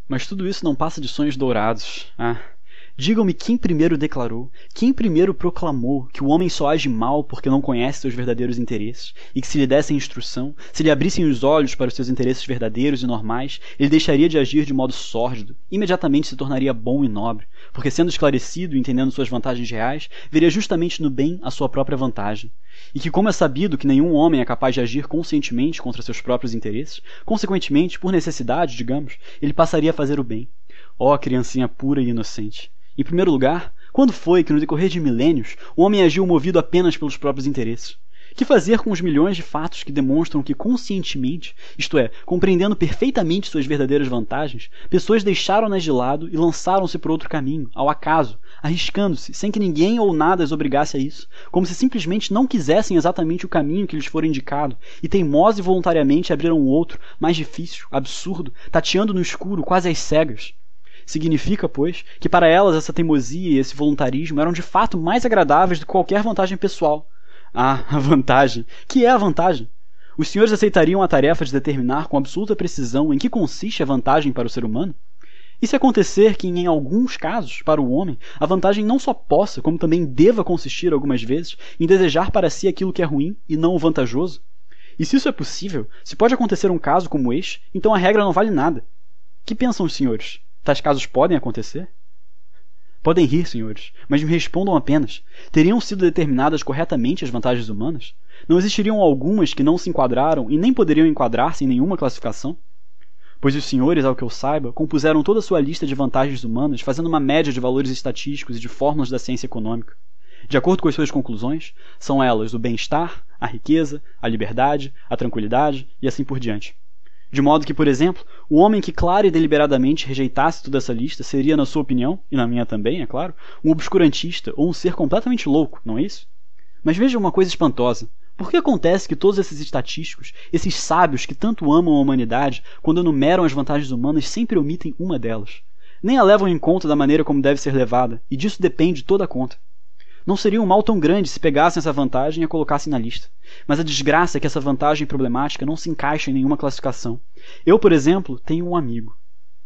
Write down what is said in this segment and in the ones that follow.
Mas tudo isso não passa de sonhos dourados. Digam-me quem primeiro declarou, quem primeiro proclamou que o homem só age mal porque não conhece seus verdadeiros interesses, e que se lhe dessem instrução, se lhe abrissem os olhos para os seus interesses verdadeiros e normais, ele deixaria de agir de modo sórdido, imediatamente se tornaria bom e nobre, porque sendo esclarecido e entendendo suas vantagens reais, veria justamente no bem a sua própria vantagem. E que, como é sabido que nenhum homem é capaz de agir conscientemente contra seus próprios interesses, consequentemente, por necessidade, digamos, ele passaria a fazer o bem. Ó, criancinha pura e inocente! Em primeiro lugar, quando foi que no decorrer de milênios o homem agiu movido apenas pelos próprios interesses? Que fazer com os milhões de fatos que demonstram que conscientemente, isto é, compreendendo perfeitamente suas verdadeiras vantagens, pessoas deixaram-nas de lado e lançaram-se por outro caminho, ao acaso, arriscando-se, sem que ninguém ou nada as obrigasse a isso, como se simplesmente não quisessem exatamente o caminho que lhes fora indicado, e teimosos e voluntariamente abriram outro, mais difícil, absurdo, tateando no escuro, quase às cegas? Significa, pois, que para elas essa teimosia e esse voluntarismo eram de fato mais agradáveis do que qualquer vantagem pessoal. A vantagem! Que é a vantagem? Os senhores aceitariam a tarefa de determinar com absoluta precisão em que consiste a vantagem para o ser humano? E se acontecer que, em alguns casos, para o homem, a vantagem não só possa, como também deva consistir algumas vezes em desejar para si aquilo que é ruim e não o vantajoso? E se isso é possível, se pode acontecer um caso como este, então a regra não vale nada. Que pensam os senhores? Tais casos podem acontecer? Podem rir, senhores, mas me respondam apenas. Teriam sido determinadas corretamente as vantagens humanas? Não existiriam algumas que não se enquadraram e nem poderiam enquadrar-se em nenhuma classificação? Pois os senhores, ao que eu saiba, compuseram toda a sua lista de vantagens humanas fazendo uma média de valores estatísticos e de fórmulas da ciência econômica. De acordo com as suas conclusões, são elas o bem-estar, a riqueza, a liberdade, a tranquilidade e assim por diante. De modo que, por exemplo, o homem que clara e deliberadamente rejeitasse toda essa lista seria, na sua opinião, e na minha também, é claro, um obscurantista ou um ser completamente louco, não é isso? Mas veja uma coisa espantosa. Por que acontece que todos esses estatísticos, esses sábios que tanto amam a humanidade, quando enumeram as vantagens humanas, sempre omitem uma delas? Nem a levam em conta da maneira como deve ser levada, e disso depende toda a conta. Não seria um mal tão grande se pegassem essa vantagem e a colocassem na lista. Mas a desgraça é que essa vantagem problemática não se encaixa em nenhuma classificação. Eu, por exemplo, tenho um amigo.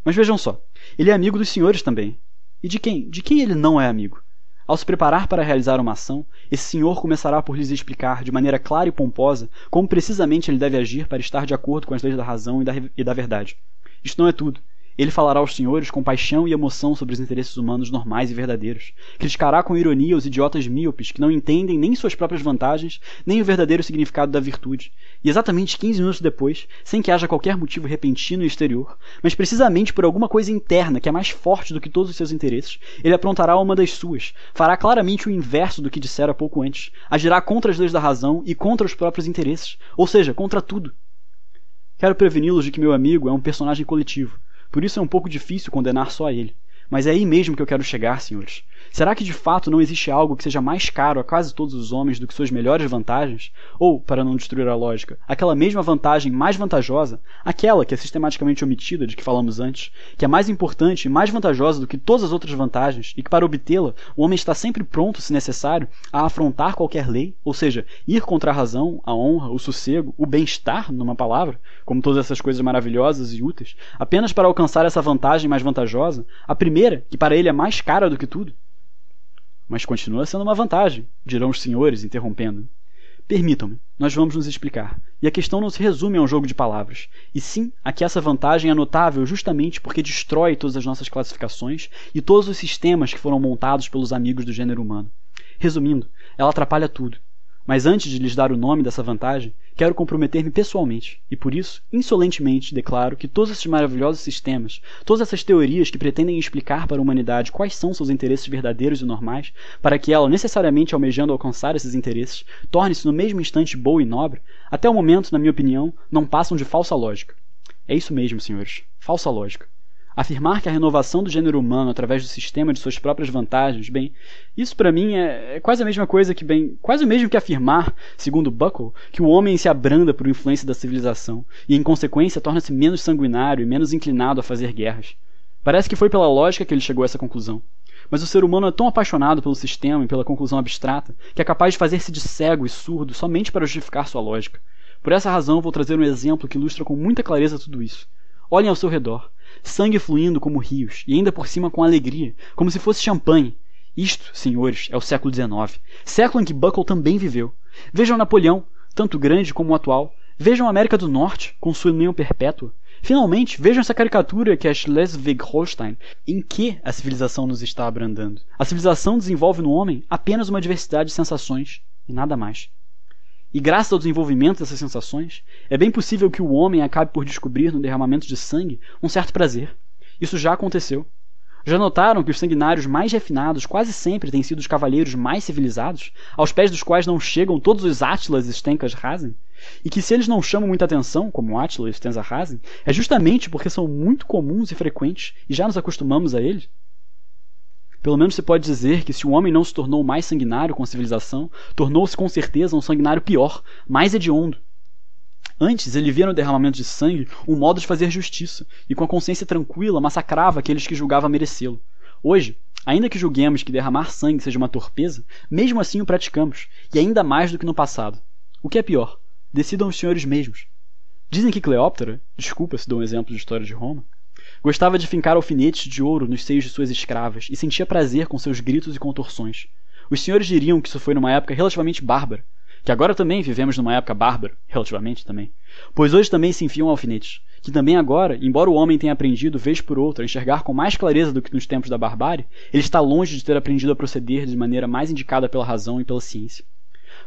Mas vejam só, ele é amigo dos senhores também. E de quem? De quem ele não é amigo? Ao se preparar para realizar uma ação, esse senhor começará por lhes explicar, de maneira clara e pomposa, como precisamente ele deve agir para estar de acordo com as leis da razão e da verdade. Isto não é tudo. Ele falará aos senhores com paixão e emoção sobre os interesses humanos normais e verdadeiros. Criticará com ironia os idiotas míopes que não entendem nem suas próprias vantagens, nem o verdadeiro significado da virtude. E exatamente 15 minutos depois, sem que haja qualquer motivo repentino e exterior, mas precisamente por alguma coisa interna que é mais forte do que todos os seus interesses, ele aprontará uma das suas, fará claramente o inverso do que dissera pouco antes, agirá contra as leis da razão e contra os próprios interesses, ou seja, contra tudo. Quero preveni-los de que meu amigo é um personagem coletivo. Por isso é um pouco difícil condenar só a ele. Mas é aí mesmo que eu quero chegar, senhores. Será que de fato não existe algo que seja mais caro a quase todos os homens do que suas melhores vantagens? Ou, para não destruir a lógica, aquela mesma vantagem mais vantajosa, aquela que é sistematicamente omitida de que falamos antes, que é mais importante e mais vantajosa do que todas as outras vantagens e que para obtê-la o homem está sempre pronto, se necessário, a afrontar qualquer lei, ou seja, ir contra a razão, a honra, o sossego, o bem-estar, numa palavra, como todas essas coisas maravilhosas e úteis, apenas para alcançar essa vantagem mais vantajosa, a primeira, que para ele é mais cara do que tudo? Mas continua sendo uma vantagem, dirão os senhores, interrompendo. Permitam-me, nós vamos nos explicar. E a questão não se resume a um jogo de palavras, e sim a que essa vantagem é notável justamente porque destrói todas as nossas classificações e todos os sistemas que foram montados pelos amigos do gênero humano. Resumindo, ela atrapalha tudo. Mas antes de lhes dar o nome dessa vantagem, quero comprometer-me pessoalmente, e por isso, insolentemente, declaro que todos esses maravilhosos sistemas, todas essas teorias que pretendem explicar para a humanidade quais são seus interesses verdadeiros e normais, para que ela, necessariamente almejando alcançar esses interesses, torne-se no mesmo instante boa e nobre, até o momento, na minha opinião, não passam de falsa lógica. É isso mesmo, senhores, falsa lógica. Afirmar que a renovação do gênero humano através do sistema de suas próprias vantagens, bem, isso para mim é quase a mesma coisa que, quase o mesmo que afirmar, segundo Buckle, que o homem se abranda por influência da civilização e, em consequência, torna-se menos sanguinário e menos inclinado a fazer guerras. Parece que foi pela lógica que ele chegou a essa conclusão. Mas o ser humano é tão apaixonado pelo sistema e pela conclusão abstrata que é capaz de fazer-se de cego e surdo somente para justificar sua lógica. Por essa razão, vou trazer um exemplo que ilustra com muita clareza tudo isso. Olhem ao seu redor. sangue fluindo como rios, e ainda por cima com alegria, como se fosse champanhe. Isto, senhores, é o século XIX, século em que Buckle também viveu. Vejam Napoleão, tanto grande como o atual. Vejam a América do Norte, com sua união perpétua. Finalmente, vejam essa caricatura que é Schleswig-Holstein, em que a civilização nos está abrandando. A civilização desenvolve no homem apenas uma diversidade de sensações, e nada mais. E graças ao desenvolvimento dessas sensações, é bem possível que o homem acabe por descobrir no derramamento de sangue um certo prazer. Isso já aconteceu. Já notaram que os sanguinários mais refinados quase sempre têm sido os cavalheiros mais civilizados, aos pés dos quais não chegam todos os Attilas e Stenkasrasen? E que se eles não chamam muita atenção, como Attila e Stenkasrasen, é justamente porque são muito comuns e frequentes e já nos acostumamos a eles? Pelo menos se pode dizer que se o homem não se tornou mais sanguinário com a civilização, tornou-se com certeza um sanguinário pior, mais hediondo. Antes, ele via no derramamento de sangue um modo de fazer justiça, e com a consciência tranquila massacrava aqueles que julgava merecê-lo. Hoje, ainda que julguemos que derramar sangue seja uma torpeza, mesmo assim o praticamos, e ainda mais do que no passado. O que é pior? Decidam os senhores mesmos. Dizem que Cleópatra, desculpa se dou um exemplo de história de Roma, gostava de fincar alfinetes de ouro nos seios de suas escravas e sentia prazer com seus gritos e contorções. Os senhores diriam que isso foi numa época relativamente bárbara, que agora também vivemos numa época bárbara, relativamente também, pois hoje também se enfiam alfinetes, que também agora, embora o homem tenha aprendido vez por outra a enxergar com mais clareza do que nos tempos da barbárie, ele está longe de ter aprendido a proceder de maneira mais indicada pela razão e pela ciência.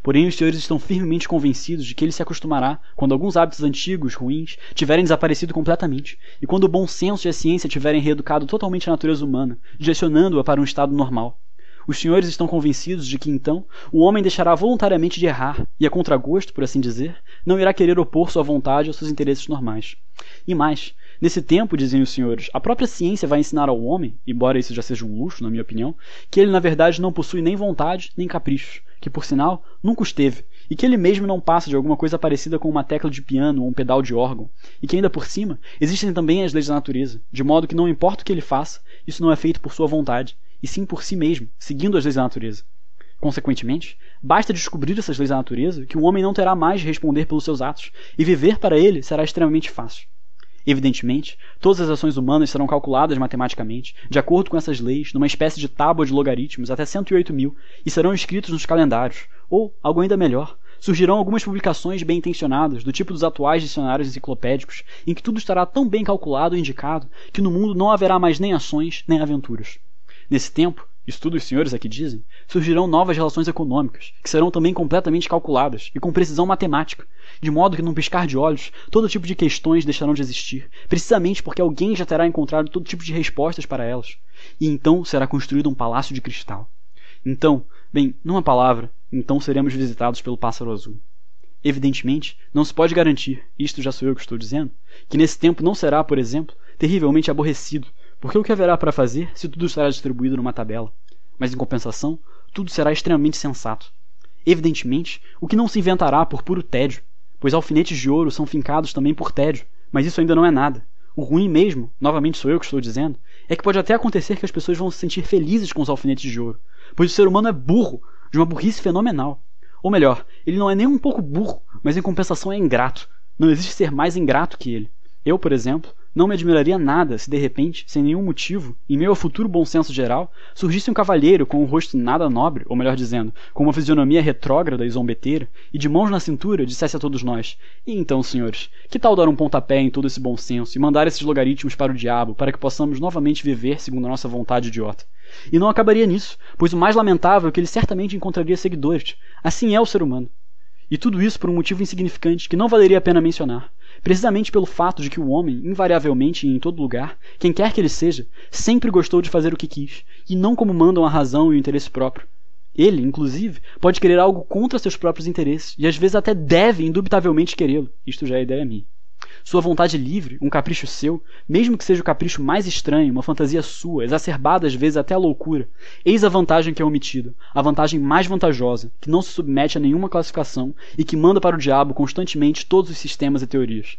Porém, os senhores estão firmemente convencidos de que ele se acostumará quando alguns hábitos antigos, ruins, tiverem desaparecido completamente, e quando o bom senso e a ciência tiverem reeducado totalmente a natureza humana, direcionando-a para um estado normal. Os senhores estão convencidos de que, então, o homem deixará voluntariamente de errar, e a contragosto, por assim dizer, não irá querer opor sua vontade aos seus interesses normais. E mais, nesse tempo, dizem os senhores, a própria ciência vai ensinar ao homem, embora isso já seja um luxo, na minha opinião, que ele na verdade não possui nem vontade, nem caprichos, que por sinal, nunca os teve, e que ele mesmo não passa de alguma coisa parecida com uma tecla de piano ou um pedal de órgão, e que ainda por cima, existem também as leis da natureza, de modo que não importa o que ele faça, isso não é feito por sua vontade, e sim por si mesmo, seguindo as leis da natureza. Consequentemente, basta descobrir essas leis da natureza que o homem não terá mais de responder pelos seus atos, e viver para ele será extremamente fácil. Evidentemente, todas as ações humanas serão calculadas matematicamente, de acordo com essas leis, numa espécie de tábua de logaritmos até 108.000, e serão escritos nos calendários, ou, algo ainda melhor, surgirão algumas publicações bem intencionadas, do tipo dos atuais dicionários enciclopédicos, em que tudo estará tão bem calculado e indicado que no mundo não haverá mais nem ações, nem aventuras. Nesse tempo, isso tudo os senhores aqui dizem, surgirão novas relações econômicas, que serão também completamente calculadas e com precisão matemática, de modo que num piscar de olhos, todo tipo de questões deixarão de existir, precisamente porque alguém já terá encontrado todo tipo de respostas para elas. E então será construído um palácio de cristal. Então, bem, numa palavra, então seremos visitados pelo pássaro azul. Evidentemente, não se pode garantir, isto já sou eu que estou dizendo, que nesse tempo não será, por exemplo, terrivelmente aborrecido, porque o que haverá para fazer se tudo estará distribuído numa tabela? Mas, em compensação, tudo será extremamente sensato. Evidentemente, o que não se inventará por puro tédio, pois alfinetes de ouro são fincados também por tédio, mas isso ainda não é nada. O ruim mesmo, novamente sou eu que estou dizendo, é que pode até acontecer que as pessoas vão se sentir felizes com os alfinetes de ouro, pois o ser humano é burro, de uma burrice fenomenal. Ou melhor, ele não é nem um pouco burro, mas em compensação é ingrato. Não existe ser mais ingrato que ele. Eu, por exemplo, não me admiraria nada se de repente, sem nenhum motivo, em meio ao futuro bom senso geral, surgisse um cavalheiro com um rosto nada nobre, ou melhor dizendo, com uma fisionomia retrógrada e zombeteira, e de mãos na cintura dissesse a todos nós: e então, senhores, que tal dar um pontapé em todo esse bom senso e mandar esses logaritmos para o diabo, para que possamos novamente viver segundo a nossa vontade idiota? E não acabaria nisso, pois o mais lamentável é que ele certamente encontraria seguidores. Assim é o ser humano. E tudo isso por um motivo insignificante que não valeria a pena mencionar. Precisamente pelo fato de que o homem, invariavelmente e em todo lugar, quem quer que ele seja, sempre gostou de fazer o que quis, e não como mandam a razão e o interesse próprio. Ele, inclusive, pode querer algo contra seus próprios interesses, e às vezes até deve indubitavelmente querê-lo. Isto já é ideia minha. Sua vontade livre, um capricho seu, mesmo que seja o capricho mais estranho, uma fantasia sua, exacerbada às vezes até a loucura, eis a vantagem que é omitida, a vantagem mais vantajosa, que não se submete a nenhuma classificação e que manda para o diabo constantemente todos os sistemas e teorias.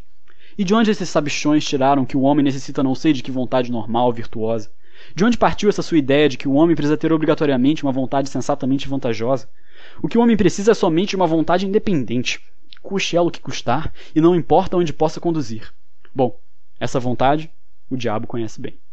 E de onde esses sabichões tiraram que o homem necessita não sei de que vontade normal, virtuosa? De onde partiu essa sua ideia de que o homem precisa ter obrigatoriamente uma vontade sensatamente vantajosa? O que o homem precisa é somente uma vontade independente, custe ela o que custar, e não importa onde possa conduzir. Bom, essa vontade o diabo conhece bem.